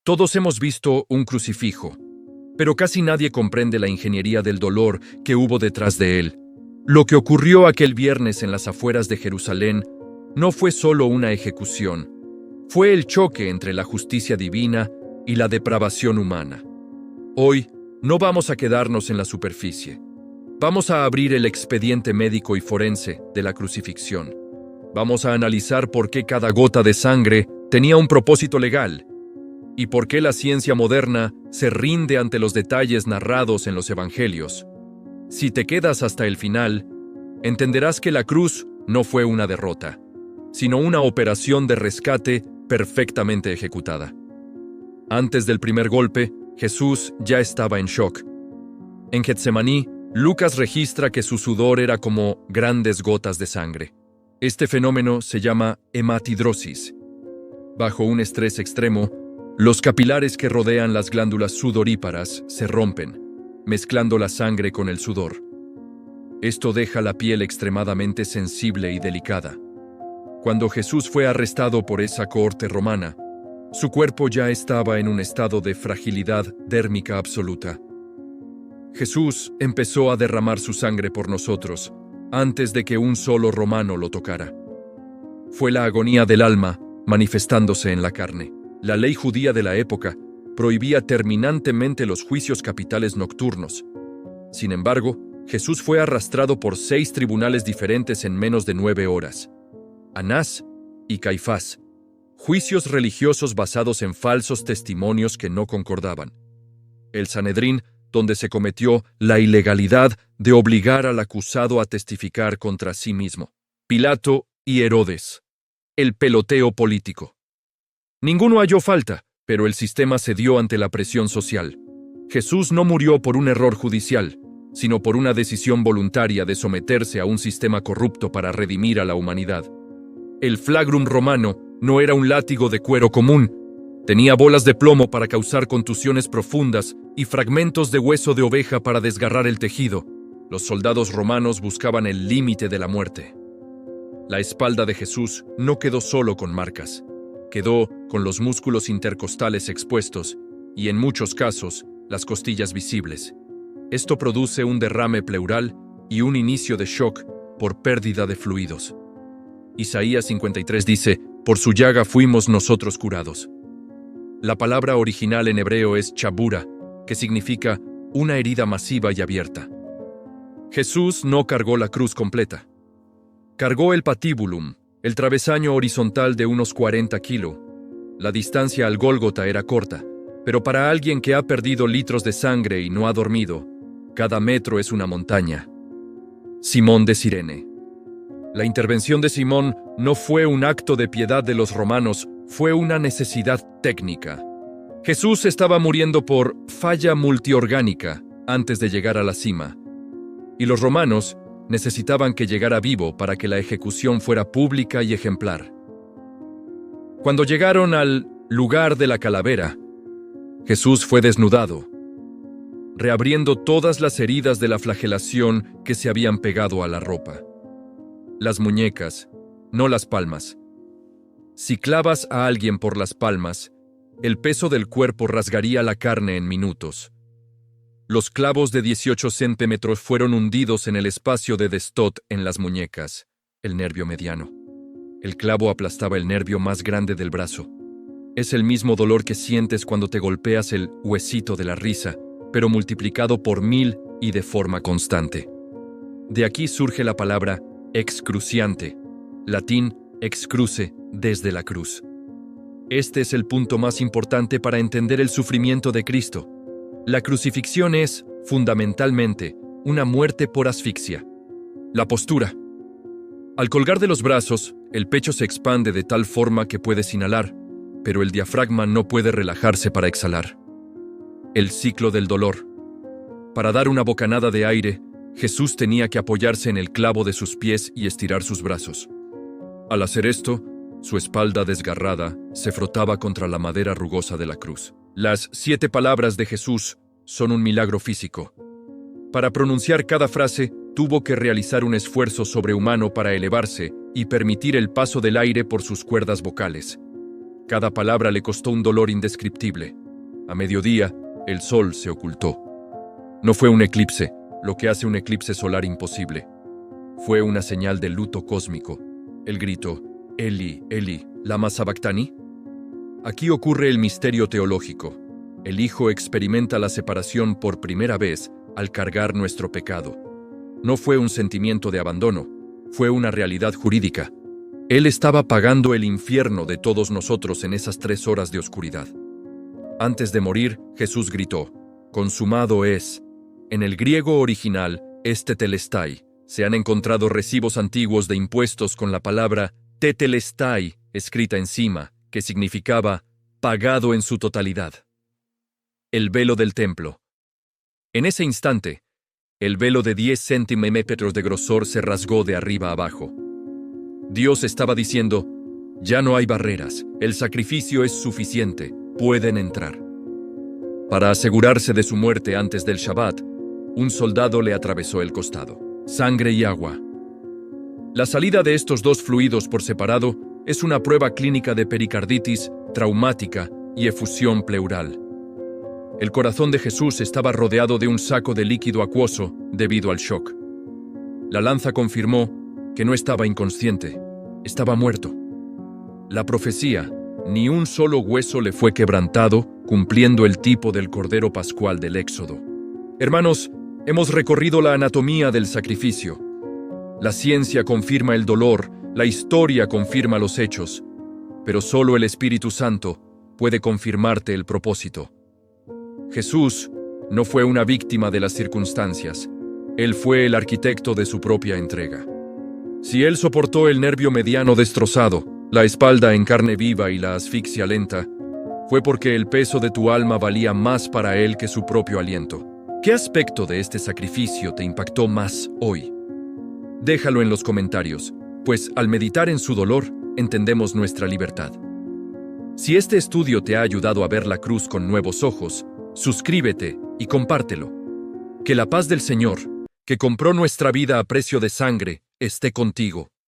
Todos hemos visto un crucifijo, pero casi nadie comprende la ingeniería del dolor que hubo detrás de él. Lo que ocurrió aquel viernes en las afueras de Jerusalén no fue solo una ejecución, fue el choque entre la justicia divina y la depravación humana. Hoy no vamos a quedarnos en la superficie. Vamos a abrir el expediente médico y forense de la crucifixión. Vamos a analizar por qué cada gota de sangre tenía un propósito legal y por qué la ciencia moderna se rinde ante los detalles narrados en los evangelios. Si te quedas hasta el final, entenderás que la cruz no fue una derrota, sino una operación de rescate perfectamente ejecutada. Antes del primer golpe, Jesús ya estaba en shock. En Getsemaní, Lucas registra que su sudor era como grandes gotas de sangre. Este fenómeno se llama hematidrosis. Bajo un estrés extremo, los capilares que rodean las glándulas sudoríparas se rompen, mezclando la sangre con el sudor. Esto deja la piel extremadamente sensible y delicada. Cuando Jesús fue arrestado por esa cohorte romana, su cuerpo ya estaba en un estado de fragilidad dérmica absoluta. Jesús empezó a derramar su sangre por nosotros antes de que un solo romano lo tocara. Fue la agonía del alma manifestándose en la carne. La ley judía de la época prohibía terminantemente los juicios capitales nocturnos. Sin embargo, Jesús fue arrastrado por 6 tribunales diferentes en menos de 9 horas. Anás y Caifás, juicios religiosos basados en falsos testimonios que no concordaban. El Sanedrín, donde se cometió la ilegalidad de obligar al acusado a testificar contra sí mismo. Pilato y Herodes. El peloteo político. Ninguno halló falta, pero el sistema cedió ante la presión social. Jesús no murió por un error judicial, sino por una decisión voluntaria de someterse a un sistema corrupto para redimir a la humanidad. El flagrum romano no era un látigo de cuero común. Tenía bolas de plomo para causar contusiones profundas y fragmentos de hueso de oveja para desgarrar el tejido. Los soldados romanos buscaban el límite de la muerte. La espalda de Jesús no quedó solo con marcas. Quedó con los músculos intercostales expuestos y, en muchos casos, las costillas visibles. Esto produce un derrame pleural y un inicio de shock por pérdida de fluidos. Isaías 53 dice: «Por su llaga fuimos nosotros curados». La palabra original en hebreo es chabura, que significa una herida masiva y abierta. Jesús no cargó la cruz completa. Cargó el patíbulum, el travesaño horizontal de unos 40 kilos. La distancia al Gólgota era corta, pero para alguien que ha perdido litros de sangre y no ha dormido, cada metro es una montaña. Simón de Cirene. La intervención de Simón no fue un acto de piedad de los romanos, fue una necesidad técnica. Jesús estaba muriendo por falla multiorgánica antes de llegar a la cima, y los romanos necesitaban que llegara vivo para que la ejecución fuera pública y ejemplar. Cuando llegaron al lugar de la calavera, Jesús fue desnudado, reabriendo todas las heridas de la flagelación que se habían pegado a la ropa. Las muñecas, no las palmas. Si clavas a alguien por las palmas, el peso del cuerpo rasgaría la carne en minutos. Los clavos de 18 centímetros fueron hundidos en el espacio de Destot en las muñecas, el nervio mediano. El clavo aplastaba el nervio más grande del brazo. Es el mismo dolor que sientes cuando te golpeas el huesito de la risa, pero multiplicado por 1000 y de forma constante. De aquí surge la palabra excruciante, latín excruce, desde la cruz. Este es el punto más importante para entender el sufrimiento de Cristo. La crucifixión es, fundamentalmente, una muerte por asfixia. La postura. Al colgar de los brazos, el pecho se expande de tal forma que puedes inhalar, pero el diafragma no puede relajarse para exhalar. El ciclo del dolor. Para dar una bocanada de aire, Jesús tenía que apoyarse en el clavo de sus pies y estirar sus brazos. Al hacer esto, su espalda desgarrada se frotaba contra la madera rugosa de la cruz. Las 7 palabras de Jesús son un milagro físico. Para pronunciar cada frase, tuvo que realizar un esfuerzo sobrehumano para elevarse y permitir el paso del aire por sus cuerdas vocales. Cada palabra le costó un dolor indescriptible. A mediodía, el sol se ocultó. No fue un eclipse, lo que hace un eclipse solar imposible. Fue una señal de luto cósmico. El grito, Eli, Eli, lama sabactani. Aquí ocurre el misterio teológico. El Hijo experimenta la separación por primera vez al cargar nuestro pecado. No fue un sentimiento de abandono, fue una realidad jurídica. Él estaba pagando el infierno de todos nosotros en esas 3 horas de oscuridad. Antes de morir, Jesús gritó, «Consumado es». En el griego original, tetelestai, se han encontrado recibos antiguos de impuestos con la palabra tetelestai escrita encima, que significaba «pagado en su totalidad». El velo del templo. En ese instante, el velo de 10 centímetros de grosor se rasgó de arriba abajo. Dios estaba diciendo, ya no hay barreras, el sacrificio es suficiente, pueden entrar. Para asegurarse de su muerte antes del Shabbat, un soldado le atravesó el costado. Sangre y agua. La salida de estos dos fluidos por separado es una prueba clínica de pericarditis traumática y efusión pleural. El corazón de Jesús estaba rodeado de un saco de líquido acuoso debido al shock. La lanza confirmó que no estaba inconsciente, estaba muerto. La profecía, ni un solo hueso le fue quebrantado, cumpliendo el tipo del Cordero Pascual del Éxodo. Hermanos, hemos recorrido la anatomía del sacrificio. La ciencia confirma el dolor, la historia confirma los hechos, pero solo el Espíritu Santo puede confirmarte el propósito. Jesús no fue una víctima de las circunstancias, Él fue el arquitecto de su propia entrega. Si Él soportó el nervio mediano destrozado, la espalda en carne viva y la asfixia lenta, fue porque el peso de tu alma valía más para Él que su propio aliento. ¿Qué aspecto de este sacrificio te impactó más hoy? Déjalo en los comentarios, pues al meditar en su dolor, entendemos nuestra libertad. Si este estudio te ha ayudado a ver la cruz con nuevos ojos, suscríbete y compártelo. Que la paz del Señor, que compró nuestra vida a precio de sangre, esté contigo.